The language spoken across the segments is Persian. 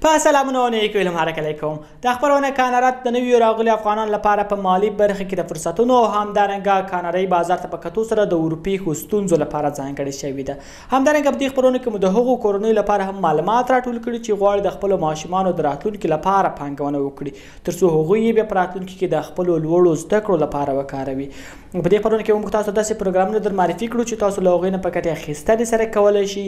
په سلامونه علیکم علیکم د خبرونه کانارات د نویو راغلي افغانان لپاره په مالی برخه کې د فرصتونو همدارنګه کاناډایي بازار ته په کتو سره د اروپي ستونزو لپاره ځانګړې شوې ده. همدارنګه په دې خبرونه کې مو د هغو کورنیو لپاره هم معلومات راټول کړي چې غواړي د خپلو ماشومانو د راتلونکي لپاره پانګونه وکړي تر څو هغوی یې بیا په راتلونکي کې د خپلو لوړو زده کړو لپاره وکاروي. په دې خبرونه کې موږ تاسو داسې پروګرامونه در معرفي کړو چې تاسو له هغوی نه په ګټې اخیستنې سره کولی شي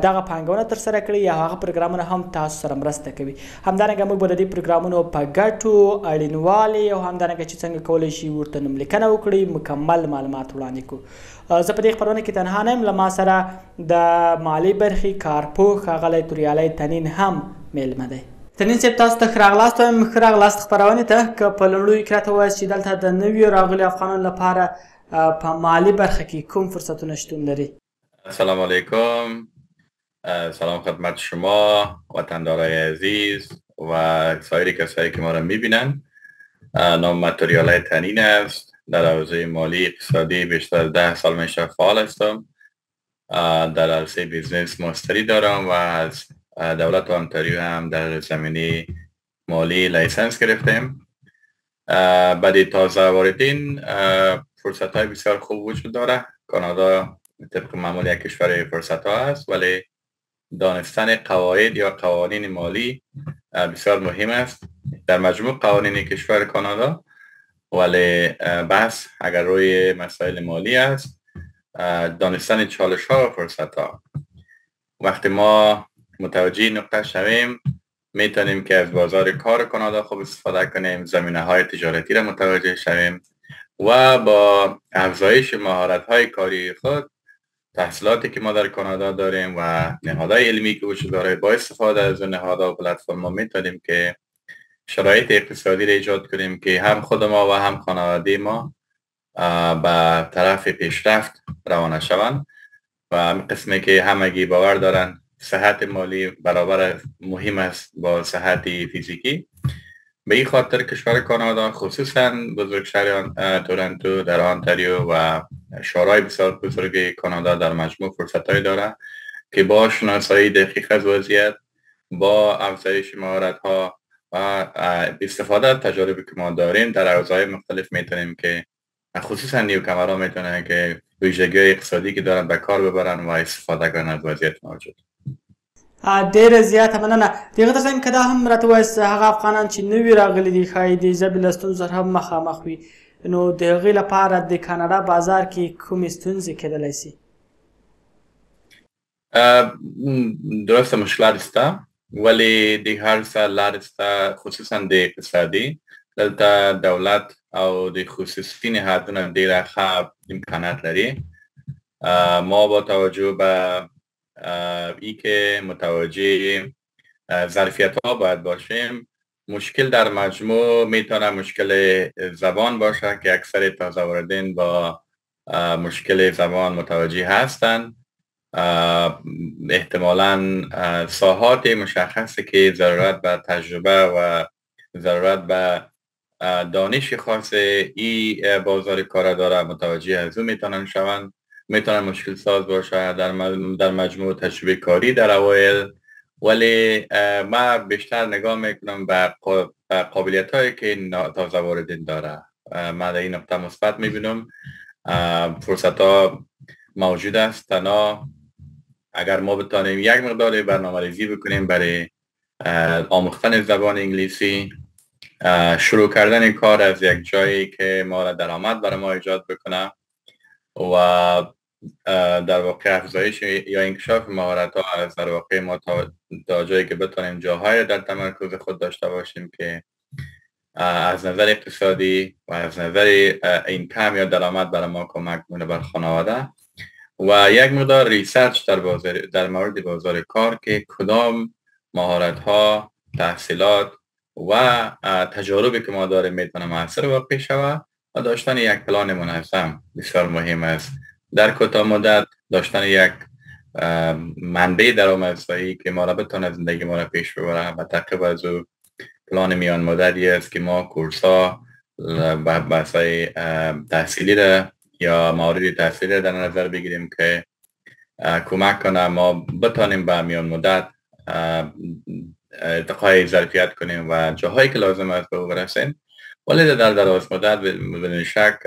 دغه پانګونه ترسره کړي یا هغه پروګرامونه هم تاسو سره مرسته کوي. همدارنګه موږ به د دې پروګرامونو په ګټو اړینوالي او همدارنګه چې څنګه کولی شي ورته نوملیکنه وکړي مکمل معلومات وړاندې کړو. زه په دې خبرونه کې تنها نه یم، له ما سره د مالي برخې کارپوه ښاغلی توریالی تنین هم میلمه دی. تنین صاحب، تاسو ته ښه راغلاست وایم. ښه راغلاست خپرونې ته. که په لومړیو کې راته ووایاست چې دلته د نویو راغلي افغانانو لپاره په مالی برخه کې کوم فرصتونه شتون لري؟ سلام علیکم. سلام خدمت شما وطندارای عزیز و سایر کسایی که ما را میبینن. نام من توریالی تنین است. در حوزه مالی اقتصادی بیشتر از 10 سال میشه فعال هستم. در عرصه بیزنس ماستری دارم و از دولت انتاریو هم در زمینه مالی لایسنس گرفتیم. بعد تازه واردین فرصت های بسیار خوب وجود داره. کانادا طبق معمول یک کشور فرصت ها است، ولی دانستن قواعد یا قوانین مالی بسیار مهم است در مجموع قوانین کشور کانادا. ولی بحث اگر روی مسائل مالی است، دانستن چالش ها و فرصت ها. وقتی ما متوجه نقطه شویم میتونیم که از بازار کار کانادا خوب استفاده کنیم، زمینه های تجارتی را متوجه شویم و با افزایش مهارت های کاری خود، تحصیلاتی که ما در کانادا داریم و نهادهای علمی که وجود داره، با استفاده از نهادها و پلتفرم ها میتونیم که شرایط اقتصادی را ایجاد کنیم که هم خود ما و هم خانواده ما به طرف پیشرفت روانه شوند. و قسمی که همگی باور دارن صحت مالی برابر مهم است با صحت فیزیکی. به این خاطر کشور کانادا، خصوصا بزرگشهر تورنتو در آنتاریو و شهرهای بسیار بزرگ کانادا در مجموع فرصت‌های داره که با شناسایی دقیق از وضعیت، با افزایش مهارت‌ها و استفاده از تجاربی که ما داریم در حوزه‌های مختلف میتونیم که خصوصا نیوکمرها میتونن که ویژگی‌های اقتصادی که دارن به کار ببرن و استفاده کنن از وضعیت موجود. ډیره زیاته مننه. دغه ترڅنګ که دا هم راته ووایاست هغه افغانان چې نوي راغلي دي ښایي د ژبې له ستونزو سره هم مخامخ وي، نو د هغوی لپاره د کاناډا بازار کې کومې ستونزې کیدلی سي؟ درسته مشکلات سته، ولی د هر څه لارې سته، خصوصا د اقتصادي. دلته دولت او د خصوصي نهادونه ډېره ښه امکانات لري. ما با توجه به ای که متوجه ظرفیت ها باید باشیم، مشکل در مجموع میتونه مشکل زبان باشه که اکثر تازه واردین با مشکل زبان متوجه هستند. احتمالاً ساحات مشخصی که ضرورت به تجربه و ضرورت به دانش خاص ای بازار کار داره متوجه از او میتونن شوند. میتونن مشکل ساز باشه در مجموع تجربه کاری در اوایل، ولی ما بیشتر نگاه میکنم به قابلیت هایی که تازه واردین داره. من در این نقطه مثبت میبینم. فرصت ها موجود است، تنها اگر ما بتانیم یک مقدار برنامه ریزی بکنیم برای آموختن زبان انگلیسی، شروع کردن کار از یک جایی که ما را درآمد برای ما ایجاد بکنه و در واقع افزایش یا انکشاف مهارت ها از در واقع ما تا جایی که بتونیم جاهای در تمرکز خود داشته باشیم که از نظر اقتصادی و از نظر اینکم یا درآمد برای ما کمک کنه بر خانواده، و یک مقدار ریسرچ در مورد بازار کار که کدام مهارت ها، تحصیلات و تجاربی که ما داریم میتونه مؤثر واقع شود و داشتن یک پلان منظم بسیار مهم است. در کوتاه مدت داشتن یک منبع درآمدزایی که ما را بتونه زندگی ما را پیش ببره و تعقیب از او پلان میان مدتی است که ما کورس‌ها بحث‌های تحصیلی را یا موارد تحصیلی را در نظر بگیریم که کمک کنه ما بتانیم به میان مدت ارتقای ظرفیت کنیم و جاهایی که لازم است به او برسیم. ولی در دراز مدت بدون شک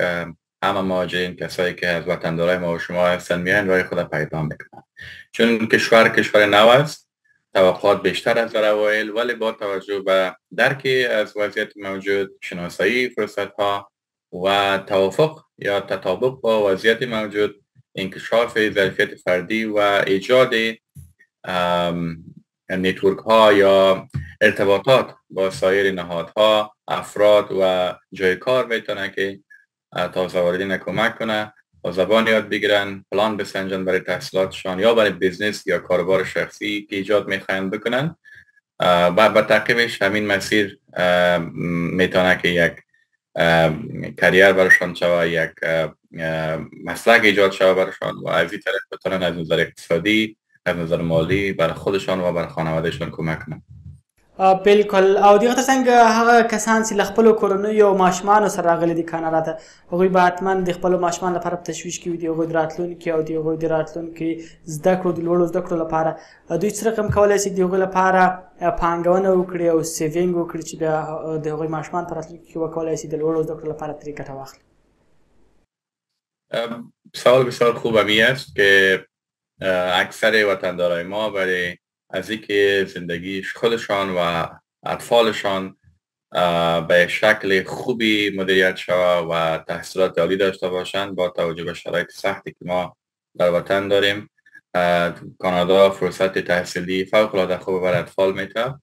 همه مهاجرین، کسایی که از وطندارای ما و شما هستن، میان راه خود پیدا میکنن. چون کشور نو است، توقعات بیشتر از در اوایل، ولی با توجه به درکی از وضعیت موجود، شناسایی فرصت ها و توافق یا تطابق با وضعیت موجود، انکشاف ظرفیت فردی و ایجاد نیتورک ها یا ارتباطات با سایر نهادها، افراد و جای کار میتونه که تازه واردین کمک کنه و زبان یاد بگیرن، پلان بسنجن برای تحصیلاتشان یا برای بیزنس یا کاربار شخصی که ایجاد میخواین بکنن. و تعقیبش همین مسیر میتونه که یک کریر برشان شوه، یک مسلک ایجاد شوه برشان و از این طرف بتونن از نظر اقتصادی، از نظر مالی برای خودشان و برای خانوادهشان کمک کنن. بالکل. او دغه څنګه هغه کسان چې خپل کورنۍ او ماشومان سره راغلي دي کاناډا ته، هغوی به حتما د خپل ماشومان لپاره په تشویش کې وي، د هغوی د راتلونکي او د هغوی د راتلونکي زده کړو، د لوړو زده کړو لپاره دوی څه رقم کولی شي د هغوی لپاره پانګونه وکړي او سیوینګ وکړي چې بیا د هغوی ماشومان په راتلونکي کې وکولی شي د لوړو زده کړو لپاره ترې ګټه واخلي؟ سوال بسیار خوب همی است که اکثر وطندارای ما برای از اینکه زندگی خودشان و اطفالشان به شکل خوبی مدیریت شود و تحصیلات عالی داشته باشند، با توجه به شرایط سختی که ما در وطن داریم، کانادا فرصت تحصیلی فوق العاده خوب برای اطفال میده.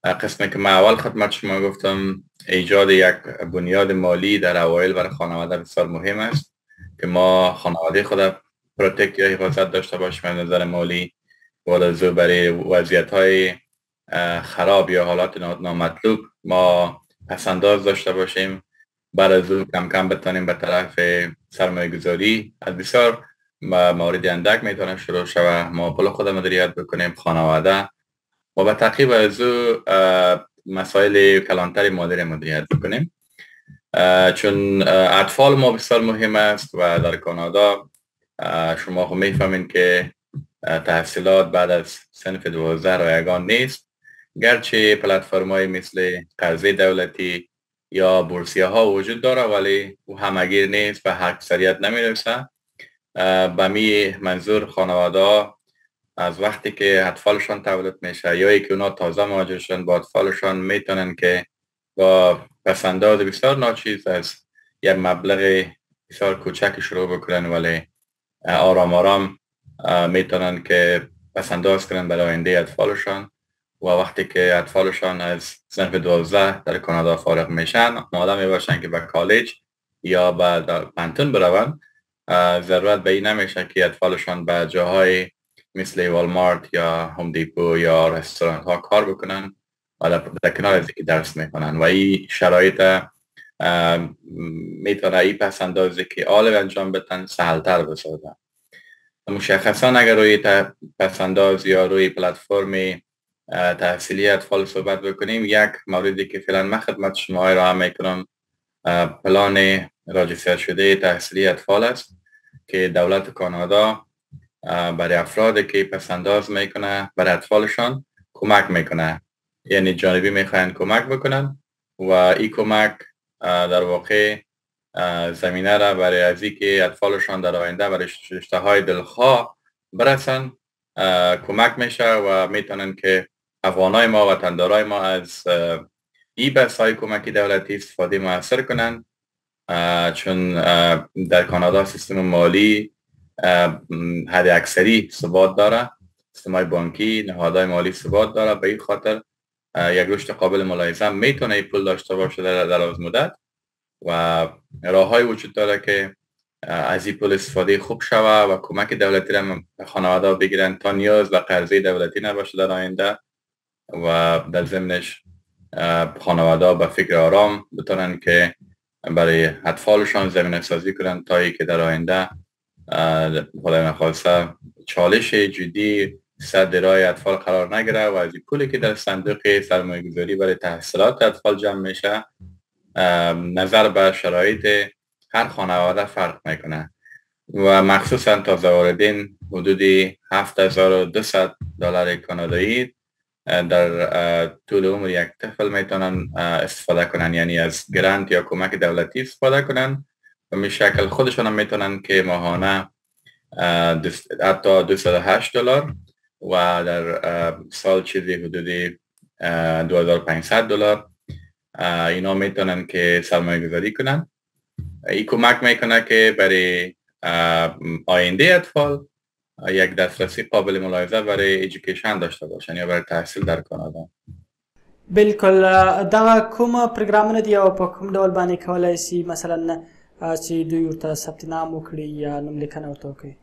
قسمی که من اول خدمت شما گفتم، ایجاد یک بنیاد مالی در اوایل برای خانواده بسیار مهم است که ما خانواده خود پروتکت یا حفاظت داشته باشیم از نظر مالی، بعد از او برای وضعیت‌های خراب یا حالات نامطلوب ما پسنداز داشته باشیم، بعد از او کم کم بتانیم به طرف سرمایه گذاری. از بسیار موارد اندک میتونه شروع شود، ما پول خود مدیریت بکنیم، خانواده، و به تعقیب از او مسائل کلانتر مادر مدیریت بکنیم. چون اطفال ما بسیار مهم است و در کانادا شما خود میفهمین که تحصیلات بعد از صنف 12 رایگان نیست، گرچه پلتفرم‌های مثل قرضه دولتی یا بورسیه ها وجود داره ولی او همگیر نیست و اکثریت نمیرسه. به می منظور خانواده از وقتی که اطفالشان تولد میشه یا ای که اونا تازه مهاجرشن با اطفالشان میتونن که با پسنداز بسیار ناچیز از یک مبلغ بسیار کوچک شروع بکنن، ولی آرام آرام میتونن که پسنداز کنن برای آینده اطفالشان. و وقتی که اطفالشان از صنف 12 در کانادا فارغ میشن، آماده میباشن که به کالج یا به پانتون بروند، ضرورت به این نمیشه که اطفالشان به جاهای مثل والمارت یا هوم دیپو یا رستوران ها کار بکنن و در کنار از اینکه درس میکنن. و این شرایط میتونه این پسندازی که آلو انجام بدن سهلتر بسازن. مشخصا اگر روی پسنداز یا روی پلتفرم تحصیلی اطفال صحبت بکنیم، یک موردی که فعلا من خدمت شما ارائه میکنم پلان راجستر شده تحصیلی اطفال است که دولت کانادا برای افرادی که پسنداز میکنه برای اطفالشان کمک میکنه، یعنی جانبی میخواین کمک بکنن و این کمک در واقع زمینه را برای از اینکه اطفالشان در آینده برای رشته‌های دلخواه برسن کمک میشه و میتونن که افغانای ما و وطندارای ما از این بسای کمکی دولتی استفاده موثر کنن. چون در کانادا سیستم مالی حد اکثری ثبات داره، سیستم‌های بانکی، نهادهای مالی ثبات داره، به این خاطر یک رشد قابل ملاحظه میتونه این پول داشته باشه در دراز مدت و راههای وجود داره که از این پول استفاده خوب شوه و کمک دولتی را خانواده بگیرن تا نیاز به قرضه دولتی نباشه در آینده و در ضمنش خانواده به فکر آرام بتونن که برای اطفالشان زمینه سازی کنن تا ای که در آینده خدای نخواسته چالش جدی سد رای اطفال قرار نگیره و از این پولی که در صندوق سرمایه گذاری برای تحصیلات اطفال جمع میشه نظر به شرایط هر خانواده فرق میکنه و مخصوصا تازه واردین حدود $7,200 کانادایی در طول عمر یک طفل میتونن استفاده کنن، یعنی از گرانت یا کمک دولتی استفاده کنن و به شکل خودشون هم میتونن که ماهانه حتی $208 و در سال چیزی حدود $2500 اینا میتونن که سرمایه گذاری کنن. این کمک میکنه که برای آینده اطفال یک دسترسی قابل ملاحظه برای ایژوکیشن داشته باشن یا برای تحصیل در کانادا. بالکل دغه کوم پروګرامونه دي او په کوم ډول باندې کولای شي مثلا چې دوی ورته ثبت نام وکړي یا نوم لیکنه ورته وکړي؟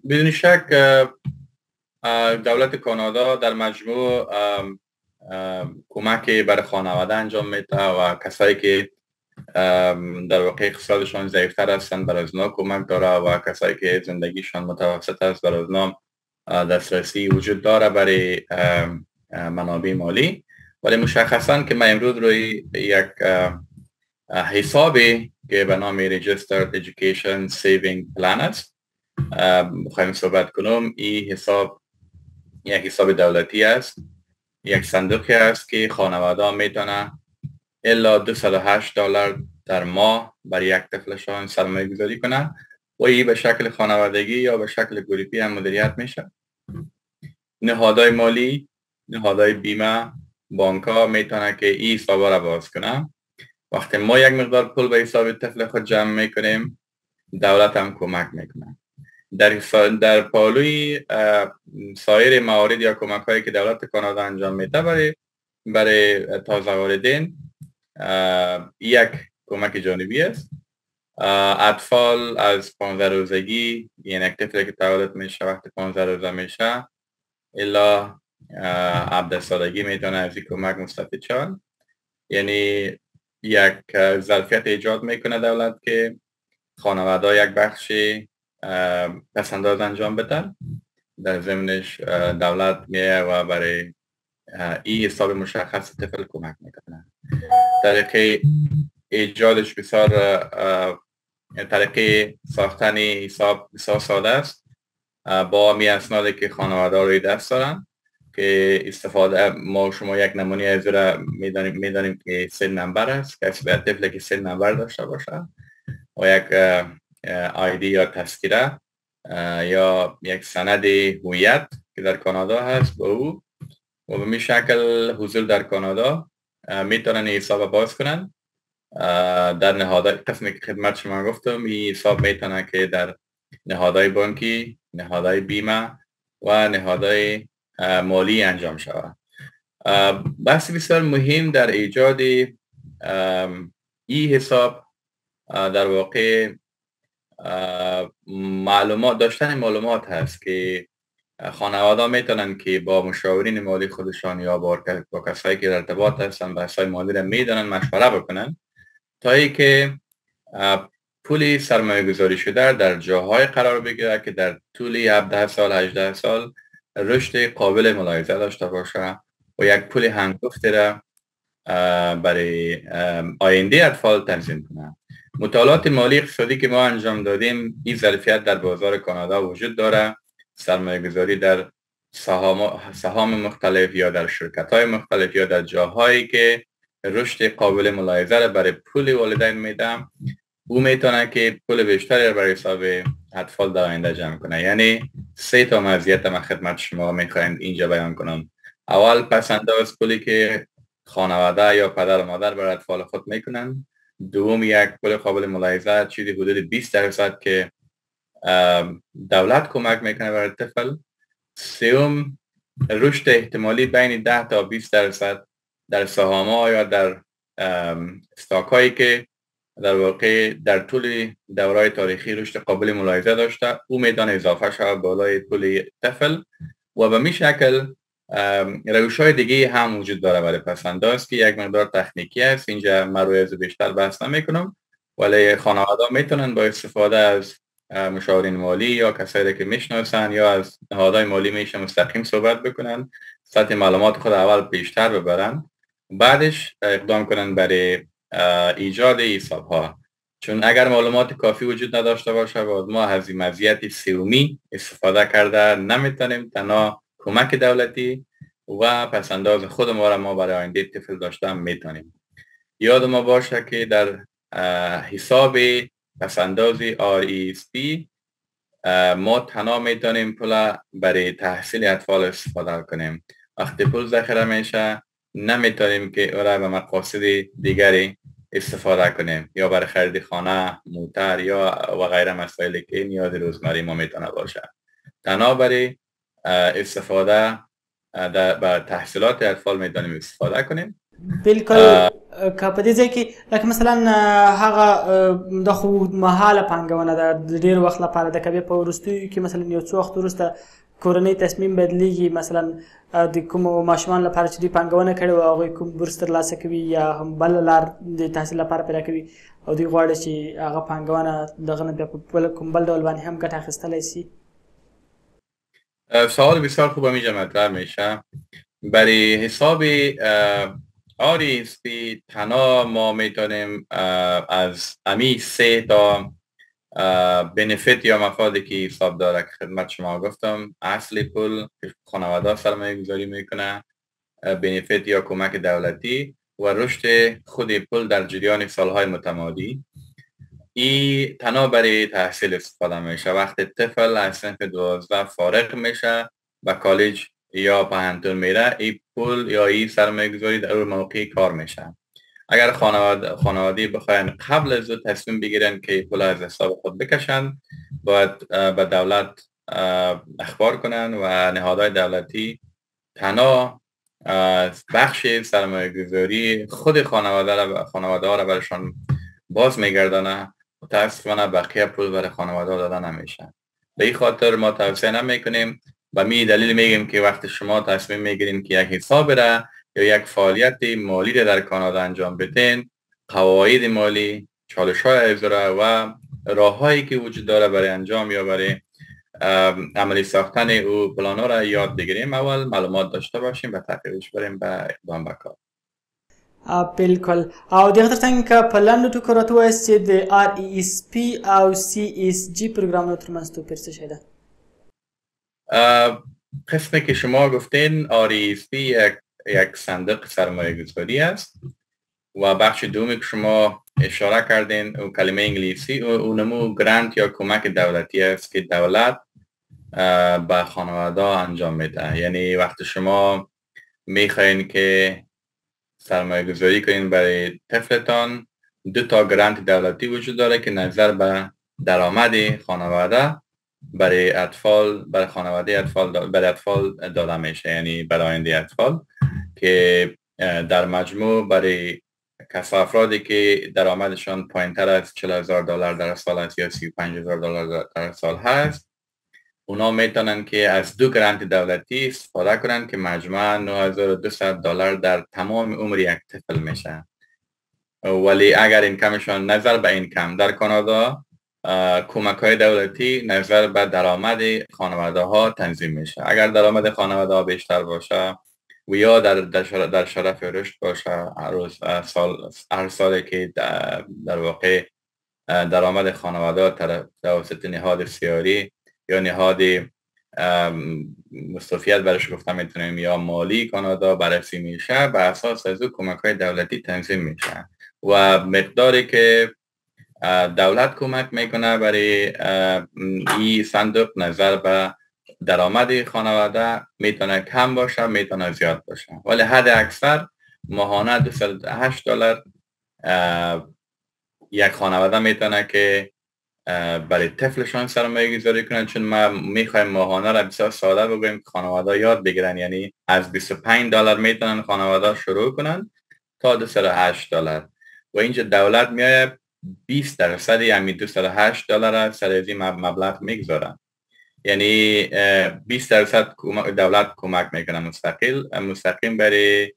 بدون شک دولت کانادا در مجموع کمک برای خانواده انجام میده و کسایی که در واقع اقتصادشان ضعیفتر هستند برای از اونا کمک داره و کسایی که زندگیشان متوسط است برای از اونا دسترسی وجود داره برای منابع مالی. ولی مشخصا که من امروز روی یک حسابی که به نام Registered Education Saving Plan است میخوایم صحبت کنم. این حساب یک حساب دولتی است، یک صندوقی است که خانواده میتونه الا $208 در ماه برای یک طفلشان سرمایه گذاری کنه و این به شکل خانوادگی یا به شکل گروپی هم مدیریت میشه. نهادهای مالی، نهادهای بیمه، بانک ها میتونه که این حساب را باز کنه. وقتی ما یک مقدار پول به حساب طفل خود جمع میکنیم، دولت هم کمک میکنه. در پالوی سایر موارد یا کمک هایی که دولت کانادا انجام میده برای تازه واردین، یک کمک جانبی است. اطفال از 15 روزگی، یعنی یک طفلی که تولد میشه وقتی 15 روزه میشه الا 17 سالگی میتونه از این کمک مستفید شوند. یعنی یک ظرفیت ایجاد میکنه دولت که خانواده یک بخشی پسنداز انجام بدن. در ضمنش دولت میه و برای این حساب مشخص طفل کمک میکنه. طریقه ایجادش بسیار طریقه ساختن حساب بسیار ساده است. با می اسنادی که خانواده روی دست دارن که استفاده ما شما یک نمونه از را میدانیم که سن نمبر است. کسی باید طفل که سن نمبر داشته باشه و یک آیدی یا تذکره یا یک سند هویت که در کانادا هست با او و به می شکل حضور در کانادا میتونن حساب باز کنن. در نهادهای قسمی که خدمت شما گفتم این حساب میتونه که در نهادهای بانکی، نهادهای بیمه و نهادهای مالی انجام شود. بحث بسیار مهم در ایجاد این حساب در واقع داشتن معلومات هست که خانواده میتونن که با مشاورین مالی خودشان یا با کسایی که در ارتباط هستن بحث‌های مالی را میدونن مشوره بکنن تا ای که پول سرمایه گذاری شده در جاهای قرار بگیره که در طول 17 سال 18 سال رشد قابل ملاحظه داشته باشه و یک پول هنگفته را برای آینده اطفال تنظیم کنه. مطالعات مالی اقتصادی که ما انجام دادیم این ظرفیت در بازار کانادا وجود داره. سرمایه گذاری در سهام مختلف یا در شرکت های مختلف یا در جاهایی که رشد قابل ملاحظه را برای پول والدین میدم، او میتونه که پول بیشتری برای حساب اطفال در آینده جمع کنه. یعنی 3 مزیت من خدمت شما میخوایم اینجا بیان کنم. اول پسنداز پولی که خانواده یا پدر و مادر برای اطفال خود میکنن. دوم یک پول قابل ملاحظه چیزی حدود 20% که دولت کمک میکنه برای طفل. سوم رشد احتمالی بین 10 تا 20% در سهام‌ها یا در استاک هایی که در واقع در طول دورای تاریخی رشد قابل ملاحظه داشته، او میتونه اضافه شود بالای پول طفل و به می شکل روش های دیگه هم وجود داره برای پسنداز که یک مقدار تکنیکی است. اینجا من روی از بیشتر بحث نمی کنم، ولی خانواده میتونن با استفاده از مشاورین مالی یا کسایی که میشناسن یا از نهادهای مالی میشه مستقیم صحبت بکنن، سطح معلومات خود اول بیشتر ببرن، بعدش اقدام کنن برای ایجاد حساب ها. چون اگر معلومات کافی وجود نداشته باشه باید ما از این مزیت سومی استفاده کرده نمیتونیم. تنها کمک دولتی و پسنداز خود ما را ما برای آینده طفل داشته میتونیم. یاد ما باشه که در حساب پسندازی RESP ما تنها میتونیم پول برای تحصیل اطفال استفاده کنیم. وقتی پول ذخیره میشه نمیتونیم که او را به مقاصد دیگری استفاده کنیم، یا برای خرید خانه، موتر یا و غیره مسائلی که نیاز روزمره ما میتونه باشه. تنها برای استفاده بر تحصیلات اطفال میتونیم استفاده کنیم. بالکل که په دې ځای کې لکه مثلا هغه د خو مهاله پانګونه ده د ډېر وخت لپاره ده، که بیا په وروستیو کې مثلا یو څه وخت وروسته کورنۍ تصمیم بدلیږي، مثلا د کومو ماشومانو لپاره چې دوی پانګونه کړې وه هغوی کوم بورس ترلاسه کوي یا هم بله لار د تحصیل لپاره پیدا کوي او دوی غواړي چې هغه پانګونه دغه نه بیا په کوم بل ډول باندې هم ګټه اخیستلی شي. سوال بسیار خوب اینجا مطرح میشه. برای حساب RESP تنها ما میتونیم از امی 3 تا بنفیت یا مفادی که حساب داره که خدمت شما گفتم: اصل پول که خانواده سرمایه گذاری میکنه، بنفیت یا کمک دولتی و رشد خود پول در جریان سالهای متمادی. این تنها برای تحصیل استفاده میشه. وقتی طفل از صنف 12 فارغ میشه و کالج یا پانتون میره، این پول یا این سرمایه گذاری در اون موقع کار میشه. اگر خانواده بخواین قبل از تصمیم بگیرن که پول از حساب خود بکشن، باید به دولت اخبار کنن و نهادهای دولتی تنها بخش سرمایه گذاری خود خانواده ها را برشان باز میگردانه. متاسفانه بقیه پول برای خانواده داده نمیشه. به این خاطر ما توصیه نمیکنیم. و می دلیل میگیم که وقتی شما تصمیم میگیرین که یک حساب را یا یک فعالیت مالی را در کانادا انجام بدین، قواعد مالی، چالش‌های اجرا و راههایی که وجود داره برای انجام یا برای عملی ساختن او پلان‌ها را یاد بگیریم. اول معلومات داشته باشیم و تحقیقش بریم به اقدام به کار. بالکل. او دغه ترڅنګ که په لنډو ټکو راته ووایاست چې د RESP او CSG پروګرامونو ترمنځ توپیر څه شی ده؟ قسمی که شما گفتین RESP یک صندوق سرمایه گذاری است و بخش دومی که شما اشاره کردین و کلمه انگلیسی اونمو گرانت یا کمک دولتی است که دولت به خانواده انجام میده. یعنی وقتی شما میخواین که سرمایه گذاری کنین برای طفلتان، 2 تا گرانت دولتی وجود داره که نظر به درآمد خانواده برای اطفال، برای خانواده اطفال، برای اطفال داده میشه، یعنی برای آینده اطفال، که در مجموع برای افرادی که درآمدشان پایینتر از $40,000 در سال است یا $35,000 در سال هست، اونا میتونن که از 2 گرانت دولتی استفاده کنن که مجموعاً $9,200 در تمام عمر یک طفل میشه. ولی اگر اینکمشان نظر به اینکم در کانادا، کمک های دولتی نظر به درآمد خانواده ها تنظیم میشه. اگر درآمد خانواده ها بیشتر باشه و یا در شرف رشد باشه، هر سالی که در واقع درآمد خانواده ها توسط نهاد سیاری یا نهاد مستوفیت برش گفته میتونیم یا مالی کانادا بررسی میشه، به اساس از او کمک های دولتی تنظیم میشه و مقداری که دولت کمک میکنه برای این صندوق نظر به درآمد خانواده میتونه کم باشه، میتونه زیاد باشه، ولی حد اکثر ماهانه $208 یک خانواده میتونه که برای طفلشان سرمایه گذاری کنن. چون ما میخوایم ماهانه را بسیار ساده بگویم که خانواده یاد بگیرن، یعنی از $25 میتونن خانواده شروع کنن تا $208 و اینجا دولت میایه 20% یعنی $208 سر از این مبلغ میگذارن. یعنی 20% دولت کمک میکنه مستقیم برای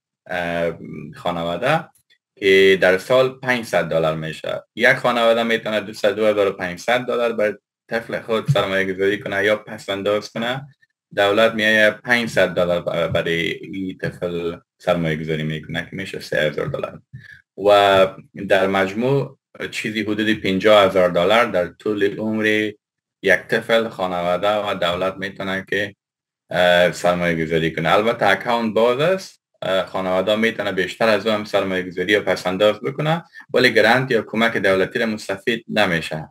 خانواده که در سال $500 میشه. یک خانواده میتونه $202,500 برای طفل خود سرمایه گذاری کنه یا پس انداز کنه. دولت میایه $500 برای این طفل سرمایه گذاری میکنه که میشه $3,000 و در مجموع چیزی حدود $50,000 در طول عمر یک طفل، خانواده و دولت میتونه که سرمایه گذاری کنه. البته اکاونت باز است، خانواده میتونه بیشتر از اون سرمایه گذاری یا پسنداز بکنه، ولی گرانت یا کمک دولتی را مستفید نمیشه.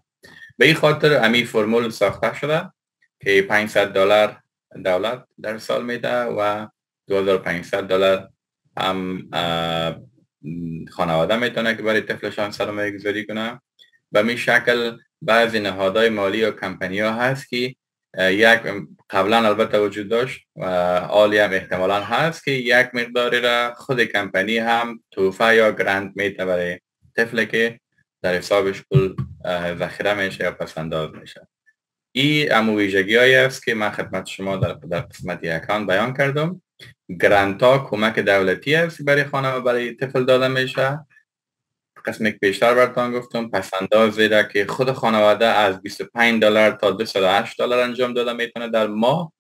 به این خاطر امی فرمول ساخته شده که $500 دولت در سال میده و $2,500 هم خانواده میتونه که برای طفلشان سرمایه گذاری کنه. به می شکل بعضی نهادهای مالی یا کمپانی ها هست که یک قبلا البته وجود داشت و حالی هم احتمالا هست که یک مقداری را خود کمپانی هم توفه یا گرانت میده برای طفل که در حسابش پول ذخیره میشه یا پسنداز میشه. این امو ویژگی هایی است که من خدمت شما در قسمت اکاونت بیان کردم. گرانت ها کمک دولتی است برای خانه و برای طفل داده میشه. قسمی که بیشتر براتون گفتم پسنداز زیره که خود خانواده از $25 تا $208 انجام داده میتونه در ماه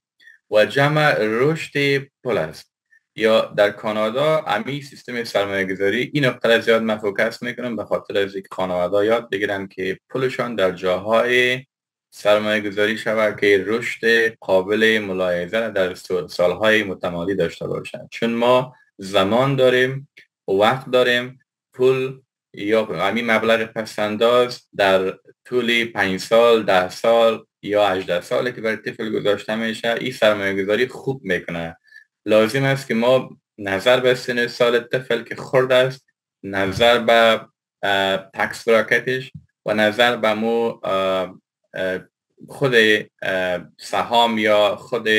و جمع رشد پول است. یا در کانادا امی سیستم سرمایه گذاری این نقطه زیاد من فوکس میکنم به خاطر از اینکه خانواده یاد بگیرن که پولشان در جاهای سرمایه گذاری شود که رشد قابل ملاحظه در سالهای متمالی داشته باشند. چون ما زمان داریم، وقت داریم، پول یا همین مبلغ پسنداز در طول 5 سال، 10 سال یا 18 ساله که برای طفل گذاشته میشه، این سرمایه گذاری خوب میکنه. لازم است که ما نظر به سن سال طفل که خرد است، نظر به تکس براکتش و نظر به مو خود سهام یا خود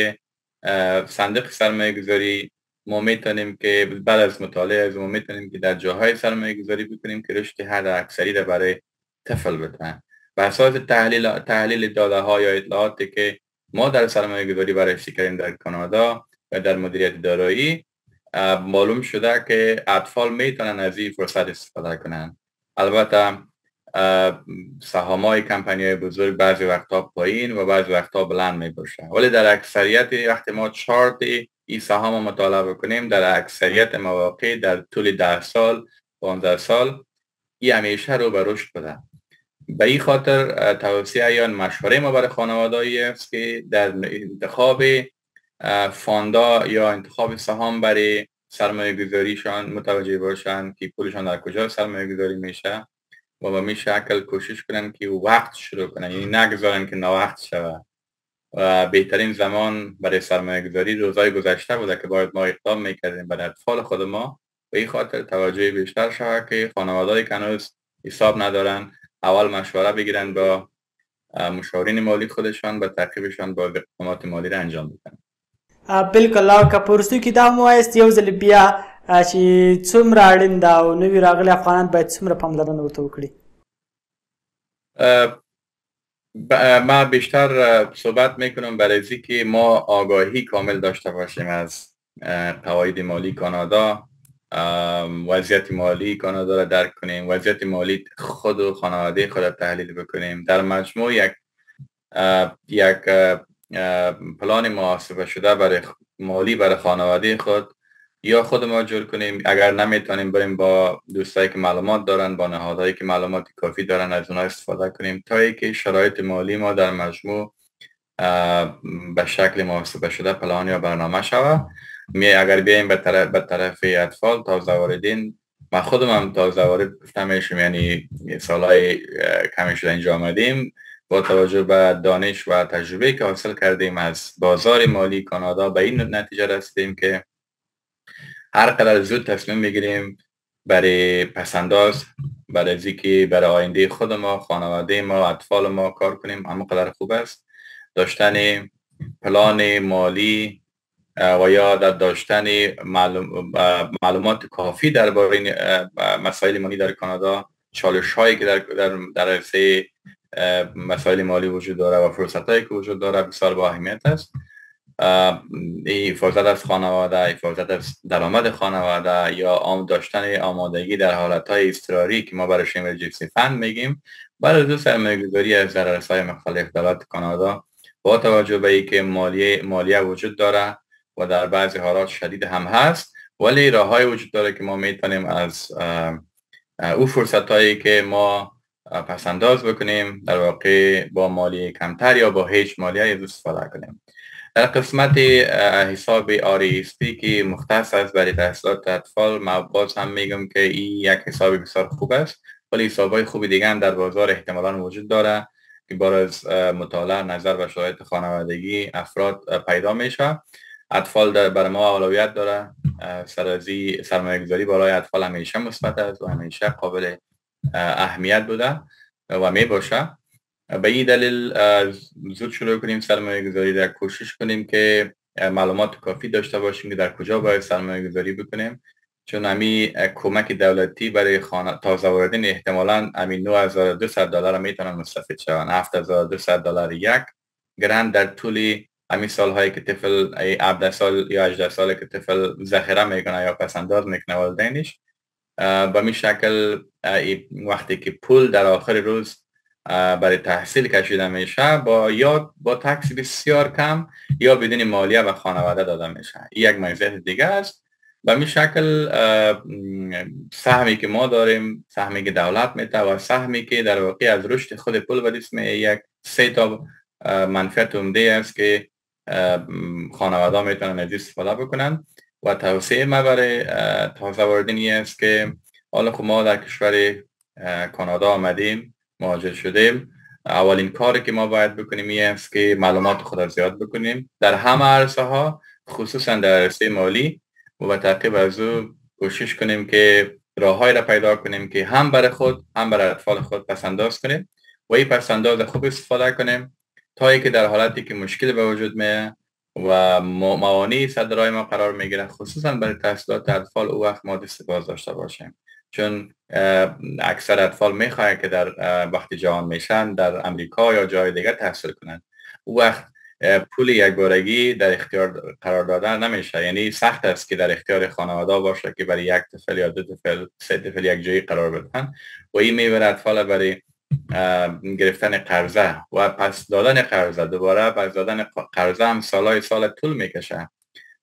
صندوق سرمایه گذاری ما میتونیم که بعد از مطالعه از ما میتونیم که در جاهای سرمایه گذاری بکنیم که رشد حد اکثری را برای طفل بتن. به اساس تحلیل داده ها یا اطلاعاتی که ما در سرمایه گذاری بررسی کردیم در کانادا و در مدیریت دارایی، معلوم شده که اطفال میتونن از این فرصت استفاده کنن. البته سهام‌های کمپانی‌های بزرگ بعضی وقتا پایین و بعضی وقتا بلند میباشه، ولی در اکثریت وقتی ما چارت این سهام مطالعه بکنیم در اکثریت مواقع در طول 10 سال 15 سال این همیشه رو به رشد بده. به این خاطر توصیه یا مشوره ما برای خانواده‌ای است که در انتخاب فاندا یا انتخاب سهام برای سرمایه گذاریشان متوجه باشند که پولشان در کجا سرمایه گذاری میشه و به می شکل کوشش کنن که وقت شروع کنن، یعنی نگذارن که ناوقت شود. و بهترین زمان برای سرمایه گذاری روزهای گذشته بوده که باید ما اقدام میکردیم برای اطفال خود ما. به این خاطر توجه بیشتر شود که خانواده‌ای که هنوز حساب ندارن اول مشوره بگیرن با مشاورین مالی خودشان و تعقیبشان با اقدامات مالی را انجام بدن. بالکل که پرستو کې دا مو است یو ځل بیا چې څومره اړین ده او نوي راغلي افغانان باید څومره پاملرنه ورته وکړي. ما بیشتر صحبت میکنم برای اینکه ما آگاهی کامل داشته باشیم از قواعد مالی کانادا، وضعیت مالی کانادا را درک کنیم، وضعیت مالی خود و خانواده خود را تحلیل بکنیم، در مجموع یک پلان محاسبه شده برای مالی برای خانواده خود یا خود ما جور کنیم. اگر نمیتونیم بریم با دوستایی که معلومات دارن، با نهادهایی که معلومات کافی دارن از اونها استفاده کنیم تا اینکه شرایط مالی ما در مجموع به شکل محاسبه شده پلان یا برنامه شود. اگر بیایم به طرف اطفال تازه واردین، من خودم هم تازه وارد گفتمشم، یعنی سالهای کمی شده اینجا آمدیم، با توجه به دانش و تجربه که حاصل کردیم از بازار مالی کانادا به این نتیجه رسیدیم که هر قدر زود تصمیم میگیریم برای پسنداز، برای اینکه برای آینده خود ما، خانواده ما، اطفال ما کار کنیم، اما قدر خوب است داشتن پلان مالی و یا داشتن معلومات کافی درباره مسائل مالی در کانادا. چالش هایی که در عرصه مسائل مالی وجود داره و فرصت هایی که وجود داره بسیار با اهمیت است. حفاظت از خانواده، حفاظت از درآمد خانواده یا داشتن آمادگی در حالتهای اضطراری که ما برایش امرجنسی فند میگیم، برای سرمایه گذاری از در عرصه‌های مختلف دولت کانادا با توجه به اینکه مالیه وجود داره و در بعضی حالات شدید هم هست، ولی راههای وجود داره که ما میتونیم از او فرصت هایی که ما پسنداز بکنیم در واقع با مالی کمتر یا با هیچ مالی های استفاده کنیم. در قسمت حساب RESP که مختص است برای تحصیلات اطفال، ما باز هم میگم که این یک حساب بسیار خوب است، ولی حساب‌های خوب دیگه هم در بازار احتمالاً وجود داره که بار از مطالعه نظر و شرایط خانوادگی افراد پیدا میشه. اطفال برای ما اولویت داره. سرمایه‌گذاری برای اطفال همیشه مثبت است و همیشه قابل اهمیت بوده و می باشه. به این دلیل زود شروع کنیم سرمایه گذاری، در کوشش کنیم که معلومات کافی داشته باشیم که در کجا باید سرمایه گذاری بکنیم، چون همی کمک دولتی برای تازه واردین احتمالاً همی $9,200 میتونن مستفید شوند. $7,200 یک گرند در طول همین سالهایی که طفل 17 سال یا 18 سال که طفل ذخیره میکنه یا پسنداز میکنه والدینش، به می شکل وقتی که پول در آخر روز برای تحصیل کشیده میشه با تکس بسیار کم یا بدون مالیه و خانواده داده میشه. این یک مزیت دیگه است. به می شکل سهمی که ما داریم، سهمی که دولت میده و سهمی که در واقع از رشد خود پول به دست یک 3 منفعت عمده است که خانواده میتونن از استفاده بکنن. و توصیه ما برای تازه واردینی است که حالا خب ما در کشور کانادا آمدیم، مهاجر شدیم، اولین کاری که ما باید بکنیم این است که معلومات خود را زیاد بکنیم در همه عرصه ها، خصوصا در عرصه مالی، و به تعقیب از او کوشش کنیم که راههایی را پیدا کنیم که هم برای خود هم برای اطفال خود پسنداز کنیم و این پسنداز خوب استفاده کنیم تا اینکه در حالتی که مشکل به وجود میاد و موانعی صد راه ما قرار میگیره، خصوصا برای تحصیلات اطفال، او وقت ما دست باز داشته باشیم. چون اکثر اطفال میخواهند که در وقتی جوان میشن در امریکا یا جای دیگه تحصیل کنند. او وقت پول یک بارگی در اختیار قرار دادن نمیشه، یعنی سخت است که در اختیار خانواده باشه که برای یک طفل یا 2 طفل 3 طفل یک جایی قرار بدن و این میبره اطفال برای گرفتن قرضه و پس دادن قرضه، دوباره پس دادن قرضه هم سال طول میکشه.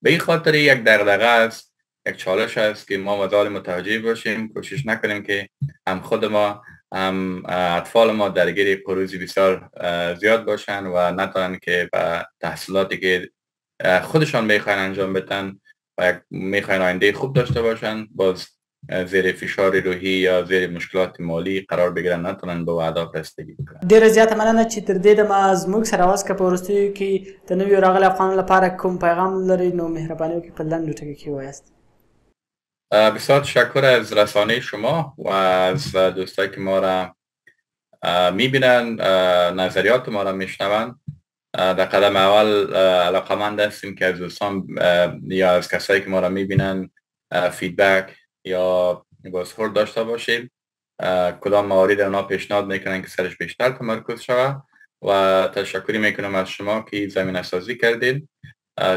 به این خاطر یک دغدغه است، یک چالش است که ما مدار متوجه باشیم، کوشش نکنیم که هم خود ما هم اطفال ما درگیر قروضی بسیار زیاد باشن و نتونن که به تحصیلاتی که خودشان میخواین انجام بدن و میخواین آینده خوب داشته باشن باز زیر فشار روحی یا زیر مشکلات مالی قرار بگیرن، نتونن به اهداف رسیدگی کنن. ډیره زیاته مننه چې تر دې دمه زموږ سره واست که په وروستیو کې د نویو راغلي افغانانو لپاره کوم پیغام لري نو مهرباني وکړئ په لنډو ټکو کې ووایاست. بسیار تشکر از رسانه شما و از دوستایی که ما را میبینن، نظریات ما را میشنون. در قدم اول علاقمند هستیم که از دوستان یا از کسایی که ما را میبینن فیدبک یا بازخورد داشته باشیم، کدام مواردی اونا پیشنهاد میکنن که سرش بیشتر تمرکز شود و تشکری میکنم از شما که زمینه سازی کردین.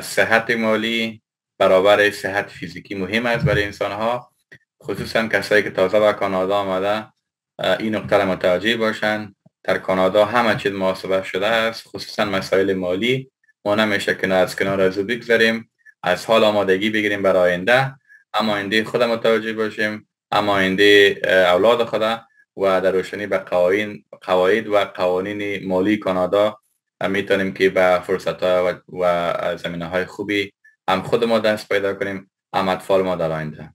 صحت مالی برابر صحت فیزیکی مهم است برای انسان ها، خصوصا کسایی که تازه به کانادا آمده این نکته را متوجه باشن. در کانادا همه چیز محاسبه شده است، خصوصا مسائل مالی. ما نمیشه که از کنار از او بگذاریم، از حال آمادگی بگیریم برای آینده، اما آینده خود متوجه باشیم، اما آینده اولاد خود و در روشنی به قواعد و قوانین مالی کانادا میتونیم که به فرصت ها و زمینه های خوبی هم خود ما دست پیدا کنیم، هم اطفال ما در آینده.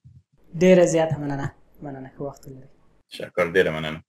ډیره زیاته مننه که وخت لرئ. تشکر، ډیره مننه.